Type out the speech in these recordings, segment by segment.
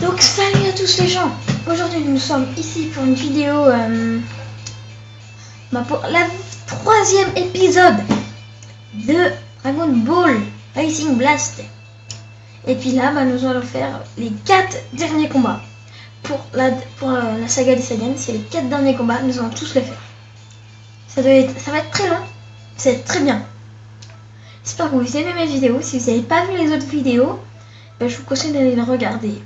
Donc salut à tous les gens. Aujourd'hui nous sommes ici pour une vidéo pour la troisième épisode de Dragon Ball Racing Blast. Et puis là nous allons faire les 4 derniers combats. Pour la saga des Saiyans, c'est les 4 derniers combats, nous allons tous les faire. Ça va être très long, c'est très bien. J'espère que vous aimez mes vidéos. Si vous n'avez pas vu les autres vidéos, je vous conseille d'aller les regarder.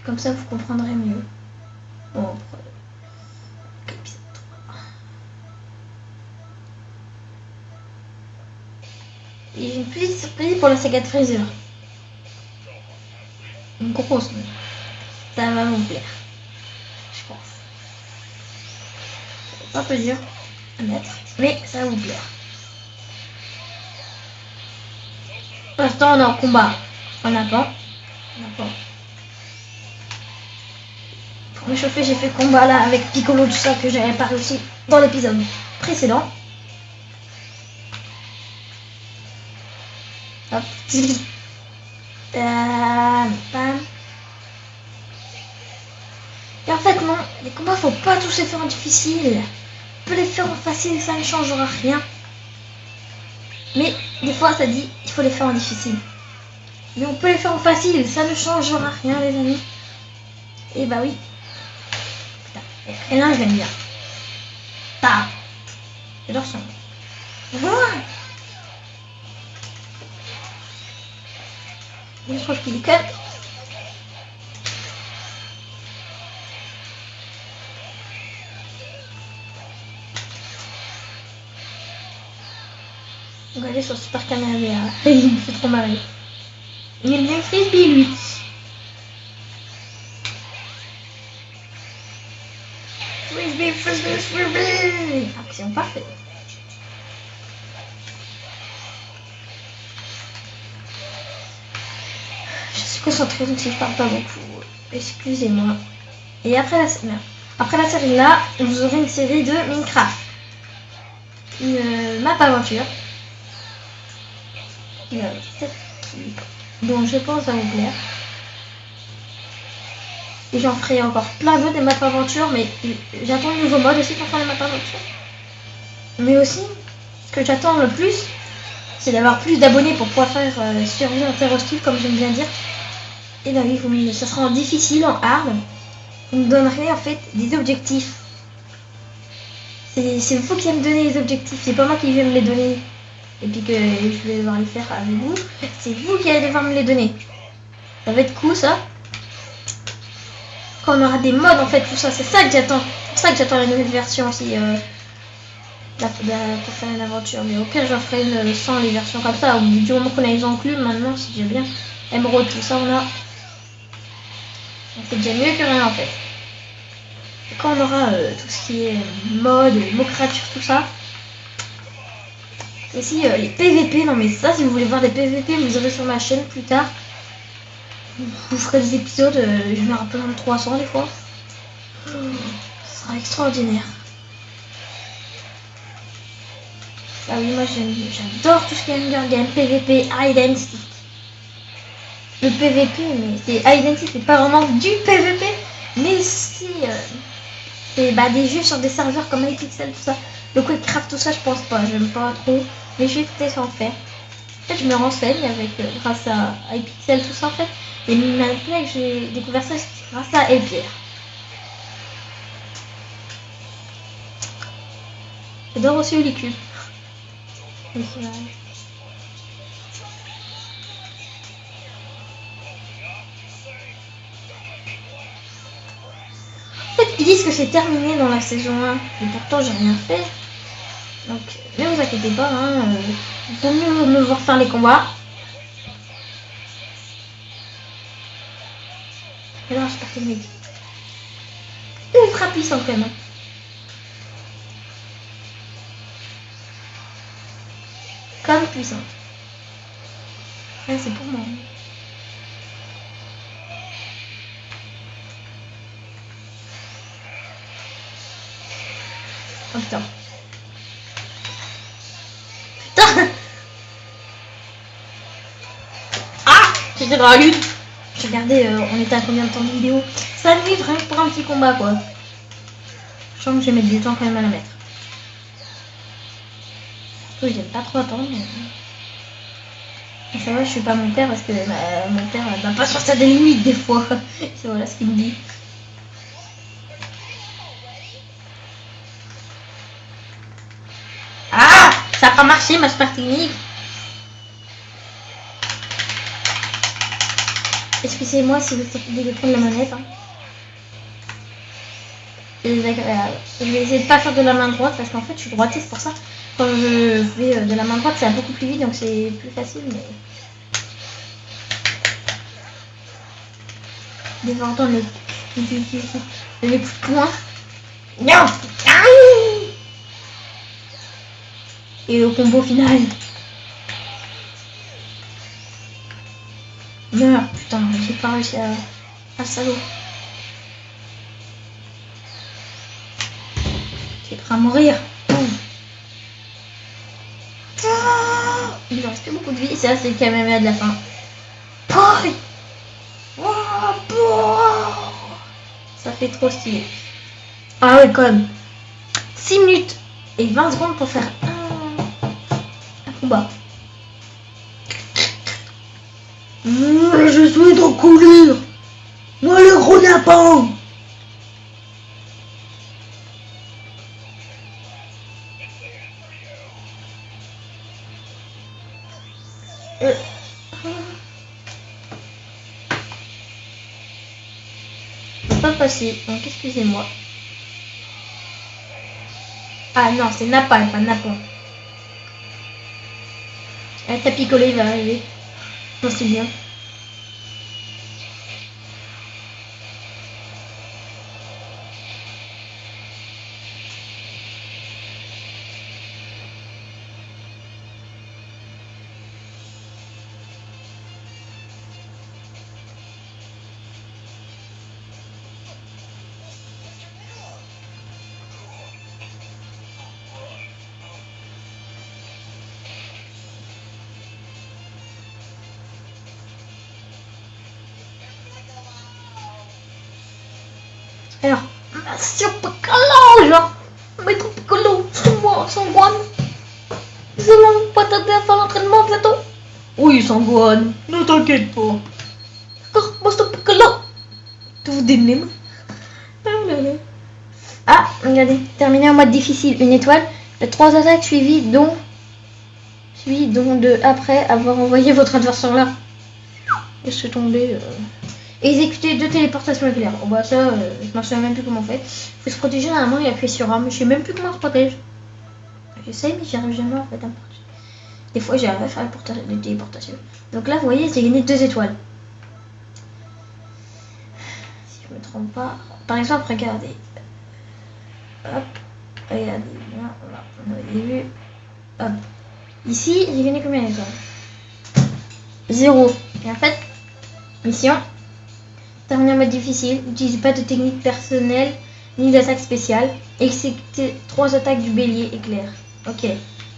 Comme ça vous comprendrez mieux. Bon, épisode 3. Et j'ai une petite surprise pour la saga de Freezer. Une grosse. Ça va vous plaire. Je pense. C'est un peu dur à mettre, mais ça va vous plaire. Pour l'instant on est en combat. On attend. Pour m'échauffer, j'ai fait le combat là avec Piccolo, tout ça que j'avais pas réussi dans l'épisode précédent. Hop. Bam. Et en fait non, les combats faut pas tous les faire en difficile. On peut les faire en facile, ça ne changera rien. Mais des fois ça dit il faut les faire en difficile. Mais on peut les faire en facile, ça ne changera rien les amis. Et bah oui. Et là j'aime bien. Bah. J'adore ça. Je trouve qu'il est quand même. Regardez sur Super Kamehameha. Il me fait trop marrer. Il aime bien le frisbee lui. Frisbee. Action parfaite. Je suis concentrée donc si je parle pas beaucoup. Excusez-moi. Et après la série là, vous aurez une série de Minecraft. Une map aventure. Bon, je pense ça va vous plaire. Et j'en ferai encore plein d'autres des maps aventures, mais j'attends le nouveau mode aussi pour faire les maps aventures. Mais aussi, ce que j'attends le plus, c'est d'avoir plus d'abonnés pour pouvoir faire survie interhostile, comme j'aime bien dire. Et ben oui, ça sera en difficile, en hard. Vous me donnerez en fait des objectifs. C'est vous qui allez me donner les objectifs, c'est pas moi qui vais me les donner. Et puis que je vais devoir les faire avec vous. C'est vous qui allez devoir me les donner. Ça va être cool ça. Quand on aura des modes en fait, tout ça, c'est ça que j'attends. C'est pour ça que j'attends la nouvelle version aussi pour faire une aventure. Mais au pire j'en ferai une sans les versions comme ça. Du moment qu'on a les enclumes maintenant, si j'ai bien émeraude, tout ça on a. C'est déjà mieux que rien en fait. Et quand on aura tout ce qui est mode, mots créatures, tout ça. Aussi les PVP, non mais ça si vous voulez voir des PVP, vous aurez sur ma chaîne plus tard. Vous ferez des épisodes, je me rappelle en 300 des fois. Ce sera extraordinaire. Ah oui, moi j'adore tout ce qui est Hunger Game, PVP, Identity. Le PVP, mais c'est Identity, c'est pas vraiment du PVP, mais c'est des jeux sur des serveurs comme iPixel, tout ça. Le Quakecraft, tout ça, je pense pas, j'aime pas trop, mais je vais peut-être en faire. En fait, je me renseigne avec grâce à iPixel, tout ça en fait. Et maintenant que j'ai découvert ça, c'est grâce à Elpierre. J'adore aussi Ulicube. En fait, ils disent que c'est terminé dans la saison 1, et pourtant j'ai rien fait. Donc, ne vous inquiétez pas, il vaut mieux me voir faire les combats. Et là, Super Kamehameha. Ultra puissant quand même. Comme puissante. Ouais, c'est pour moi. Oh putain. Putain. Ah, j'étais dans la lune. Regardez, on était à combien de temps de vidéo? 5 minutes rien que pour un petit combat quoi. Je sens que je vais mettre du temps quand même à la mettre. Surtout j'aime pas trop attendre. Mais ça va, je suis pas mon père parce que mon père n'a pas sur ça des limites des fois. C'est voilà ce qu'il me dit. Ah, ça n'a pas marché ma super technique. Excusez-moi si vous sortez des de la manette. Hein. C'est désagréable. Je vais essayer de pas faire de la main droite parce qu'en fait je suis droitiste pour ça. Quand je fais de la main droite c'est beaucoup plus vite donc c'est plus facile. Mais... Dévordant les coups de poing. Non. Et le combo final. Meurs, putain, j'ai pas réussi à salaud. Tu es prêt à mourir. Il lui reste plus beaucoup de vie. Ça, c'est le Kamehameha de la fin. Ça fait trop stylé. Ah ouais, quand même. 6 minutes et 20 secondes pour faire un combat. Je suis en coulure. Moi le gros lapin. Pas passé, donc excusez-moi. Ah non, c'est Napal, pas Napon. Un tapis collé va arriver. Non, c'est bien. Alors, Monsieur Piccolo, genre, Maître Piccolo, c'est moi, Sangwan. Nous allons pas tarder à faire l'entraînement bientôt. Oui, Sangwan, ne t'inquiète pas. D'accord, Master Piccolo. Tout vous dénime. Ah, regardez, terminé en mode difficile, une étoile. Les 3 attaques suivies dont de après avoir envoyé votre adversaire là. Laissez tomber. Exécuter 2 téléportations éclairs. Oh bah ça, je m'en souviens même plus comment on fait. Faut se protéger normalement et appuyer sur A, mais je sais même plus comment on se protège. J'essaye mais j'y arrive jamais en fait. Des fois j'arrive à faire des téléportations. Donc là vous voyez j'ai gagné 2 étoiles. Si je me trompe pas. Par exemple regardez. Hop. Regardez. Voilà. On avait vu. Hop. Ici j'ai gagné combien d'étoiles? 0. Et en fait, mission. Terminer en mode difficile, n'utilisez pas de technique personnelle ni d'attaque spéciale. Exécutez 3 attaques du bélier éclair. Ok,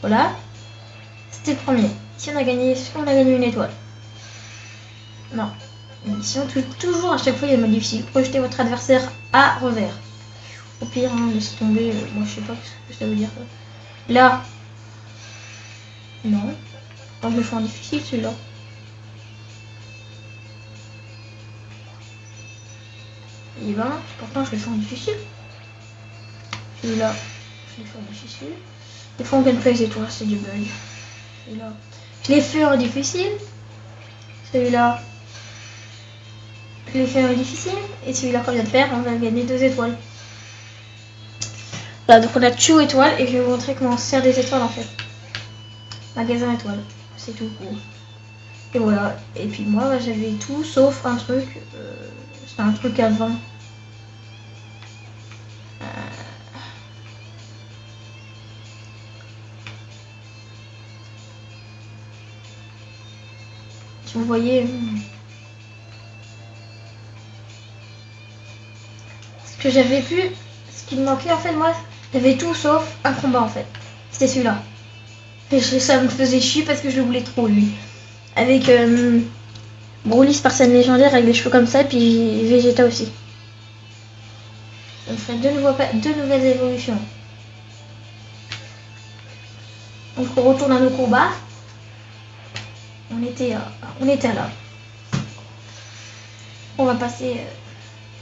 voilà. C'était le premier. Ici on a gagné une étoile. Non. Mission toujours à chaque fois il y a le mode difficile. Projetez votre adversaire à revers. Au pire, hein, laissez tomber. Moi je sais pas ce que ça veut dire. Là. Non. Quand je le fais en difficile celui-là. Et ben, pourtant je le fais en difficile. Celui-là, je l'ai fait en difficile. Des fois on gagne pas les étoiles, c'est du bug. Celui-là, je l'ai fait en difficile. Celui-là, je l'ai fait en difficile. Et celui-là qu'on vient de faire, on va gagner 2 étoiles. Voilà, donc on a tué étoiles et je vais vous montrer comment on se sert des étoiles en fait. Magasin étoiles, c'est tout court. Et voilà, et puis moi j'avais tout sauf un truc, c'était un truc à 20. Si vous voyez, ce que j'avais pu, ce qui me manquait en fait moi, j'avais tout sauf un combat en fait. C'était celui-là. Et ça me faisait chier parce que je le voulais trop lui. Avec Broly, personne légendaire avec des cheveux comme ça, et puis Vegeta aussi. Ça me ferait deux nouvelles évolutions. Donc on retourne à nos combats. On était là. On va passer.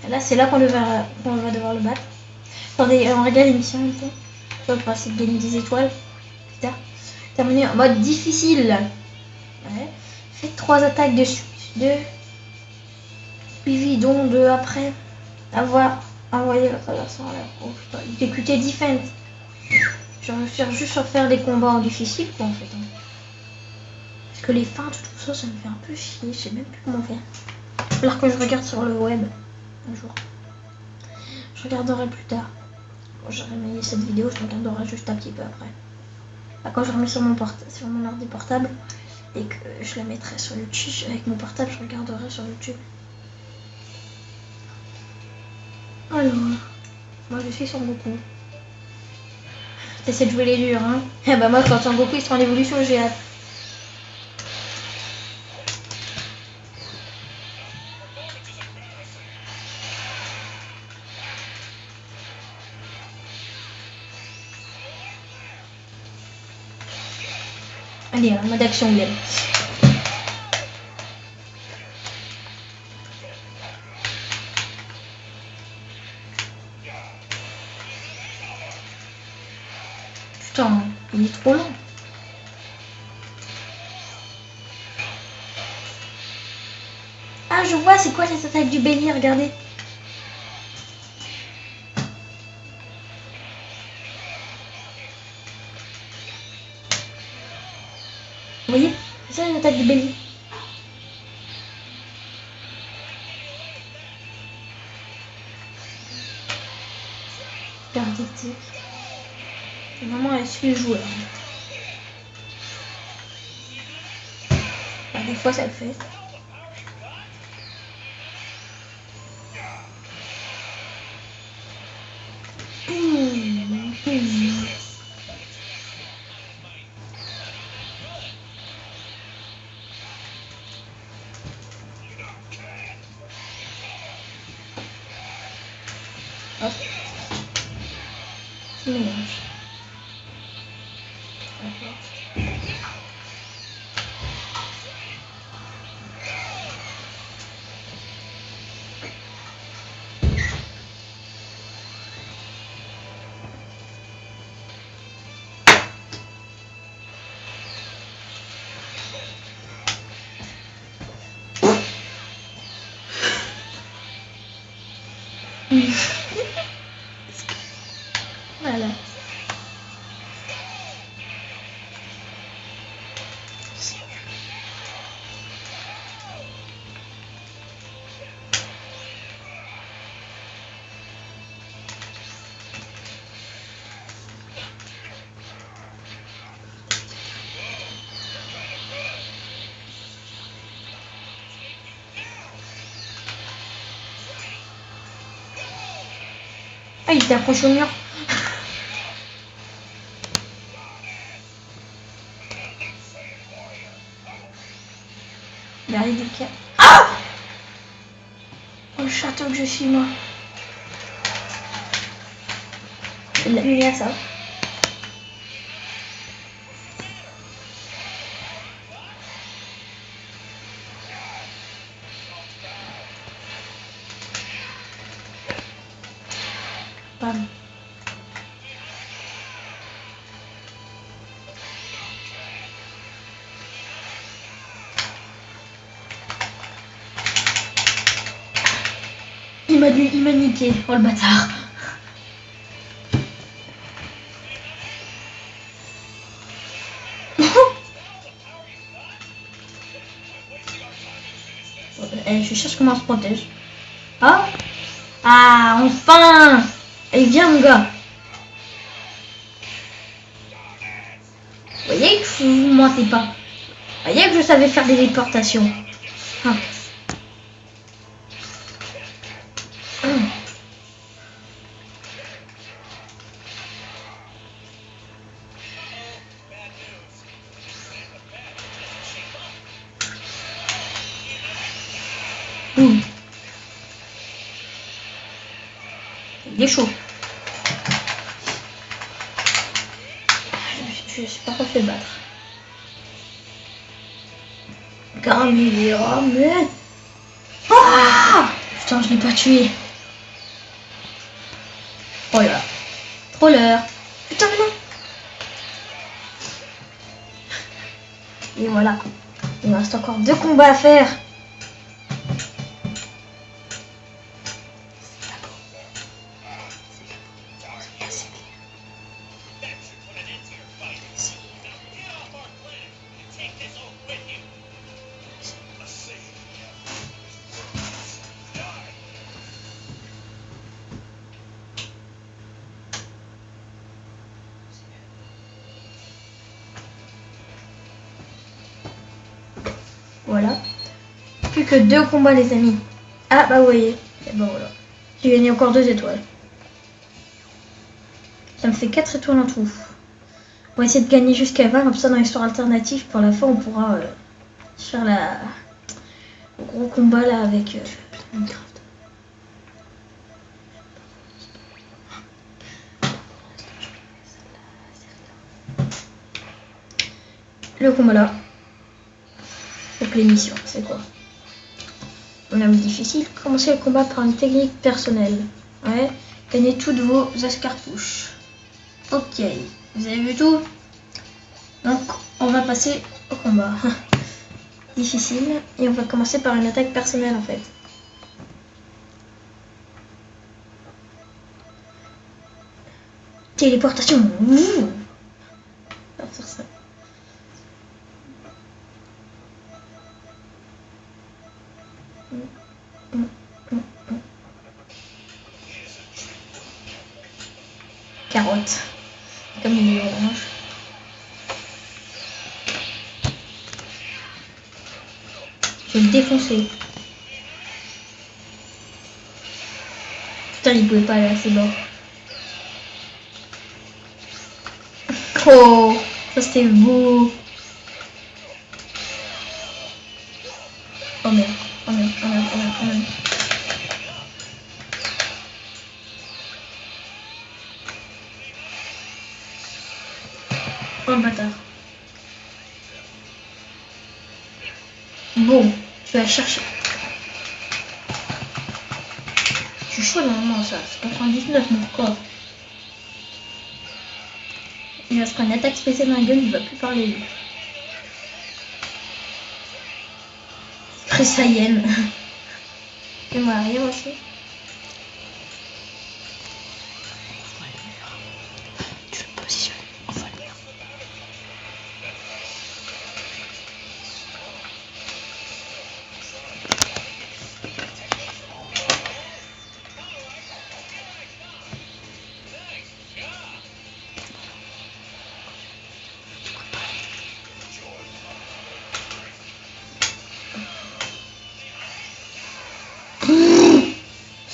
Là, c'est là qu'on va devoir le battre. Attendez, on regarde l'émission un peu. On va passer de gagner des étoiles. Putain. Terminé en mode difficile. Ouais. Faites 3 attaques de suite. Suivi donc de après avoir envoyé la traversée en l'air. Oh putain, exécuter defense. Je vais faire juste faire des combats en difficile quoi en fait. Hein. Parce que les feintes, tout ça, ça me fait un peu chier. Je sais même plus comment faire. Alors que je regarde sur le web un jour. Je regarderai plus tard. Quand j'aurai mis cette vidéo, je regarderai juste un petit peu après. Quand je remets sur mon ordi portable et que je la mettrai sur YouTube avec mon portable, je regarderai sur YouTube. Alors, moi je suis Son Goku. T'essaies de jouer les durs, hein. Eh bah moi quand Son Goku il sera en évolution, j'ai hâte. Allez, en mode action, Glenn. Putain, il est trop lent. Ah, je vois, c'est quoi cette attaque du béni, regardez. Vous voyez, c'est ça l'attaque du béni. Regardez, maman elle suit le joueur. Bah, des fois ça le fait. Hop. Je mélange. Voilà. Ah, il s'est accroché au mur. Derrière des cas. Ah! Oh, le château que je suis, moi. Il a mis à ça. Bam. Il m'a niqué, oh le bâtard. Je cherche comment on se protège. Ah, ah, enfin. Allez, viens mon gars. Vous voyez que vous mentez pas. Vous voyez que je savais faire des déportations. Ah. Boum. Il est chaud. Je suis pas refait battre. Caméra, mais... Ah putain, je l'ai pas tué. Oh là. Troller. Putain, mais non. Et voilà. Il me reste encore 2 combats à faire. Voilà. Plus que 2 combats, les amis. Ah, bah, vous voyez. Et bon, voilà. J'ai gagné encore 2 étoiles. Ça me fait 4 étoiles en tout. On va essayer de gagner jusqu'à 20. Comme ça, dans l'histoire alternative, pour la fin, on pourra faire le gros combat là avec Minecraft. Le combat là. Donc l'émission, c'est quoi? On a mis difficile. Commencez le combat par une technique personnelle. Ouais. Gagnez toutes vos escarpouches. Ok. Vous avez vu tout? Donc on va passer au combat. Difficile. Et on va commencer par une attaque personnelle en fait. Téléportation. Ouh. On va faire ça. Carotte. Comme il est orange. Je vais le défoncer. Putain, il pouvait pas aller assez bas. Oh, ça c'était beau. Oh merde, oh merde, oh merde, oh merde, oh merde. Oh le bâtard. Bon, je vais la chercher. Je suis chaud normalement ça, c'est 99 mon corps. Il va se prendre une attaque spéciale dans la gueule, il va plus parler lui. Très Saiyan. Fais-moi rire aussi. Tu le positionnes en vol.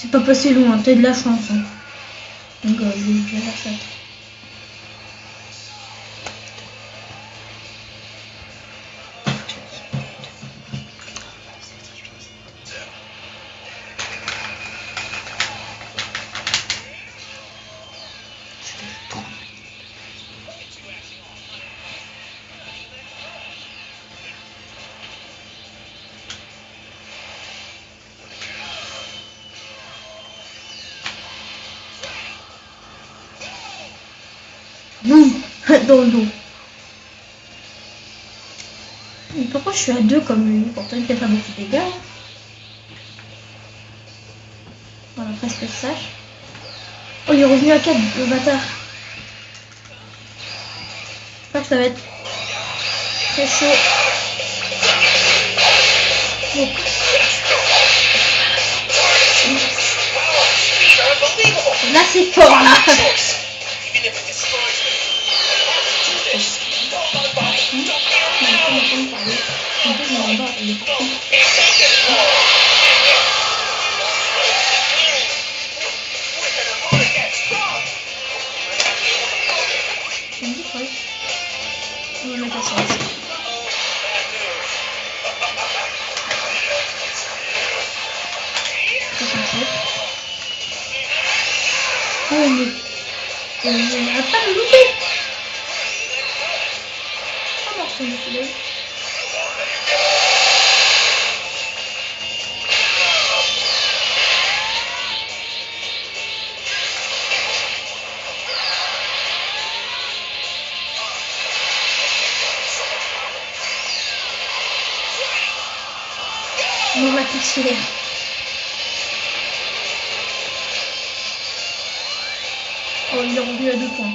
C'est pas passé loin, t'as de la chance. Hein. Donc, je vais faire ça. Boum. Dans le dos. Mais pourquoi je suis à 2 comme lui? Pourtant il fait pas beaucoup de dégâts. Voilà, presque ça. Oh, il est revenu à 4, le bâtard. J'espère que ça va être très chaud. Bon. Là c'est fort là. Oh, mais... On va pas le louper. Oh, morceau de soleil. On va tout filer. Oh, il est revenu à 2 points.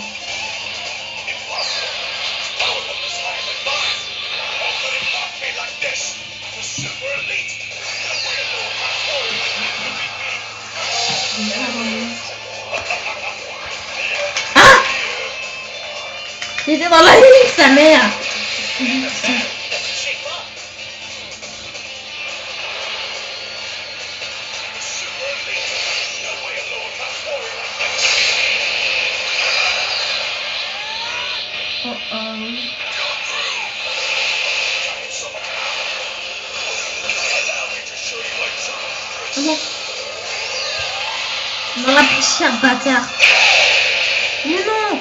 Ah! Il était dans la ligne, sa mère. Non. Dans la poussière, bâtard. Mais non.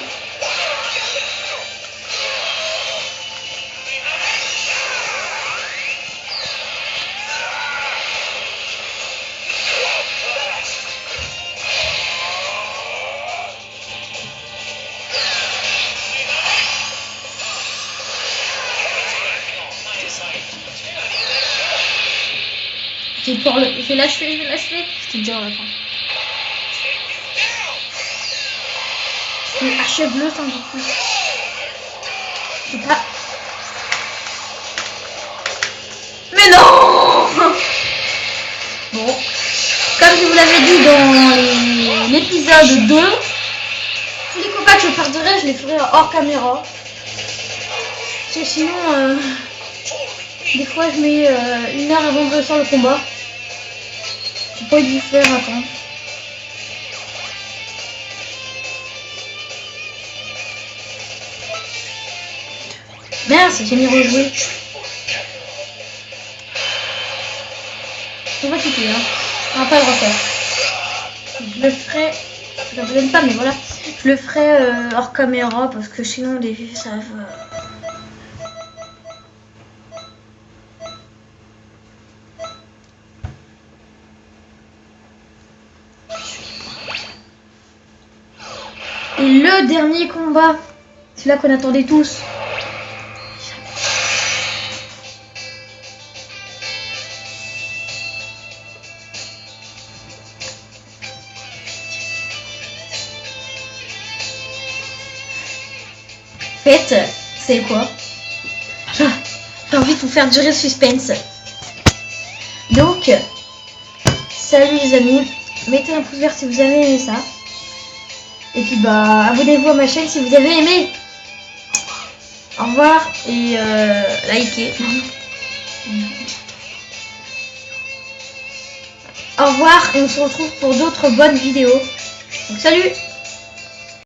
Je vais l'achever. C'était dur à la fin. Achève-le, t'en dis plus. Je sais pas. Mais non. Bon. Comme je vous l'avais dit dans l'épisode 2, tous les combats que je perdrai, je les ferai hors caméra. Parce que sinon, des fois je mets 1 heure avant de réussir le combat. J'ai pas dû faire attendre. Mince, j'ai mis rejouer. On va quitter, hein. On va pas le refaire. Je le ferai. Je ne l'aime pas, mais voilà. Je le ferai hors caméra parce que sinon les vies ça va. Et le dernier combat, celui-là qu'on attendait tous. Faites, c'est quoi? J'ai envie de vous faire durer le suspense. Donc, salut les amis, mettez un pouce vert si vous avez aimé ça. Et puis bah abonnez-vous à ma chaîne si vous avez aimé. Au revoir et likez. Au revoir et on se retrouve pour d'autres bonnes vidéos. Donc salut.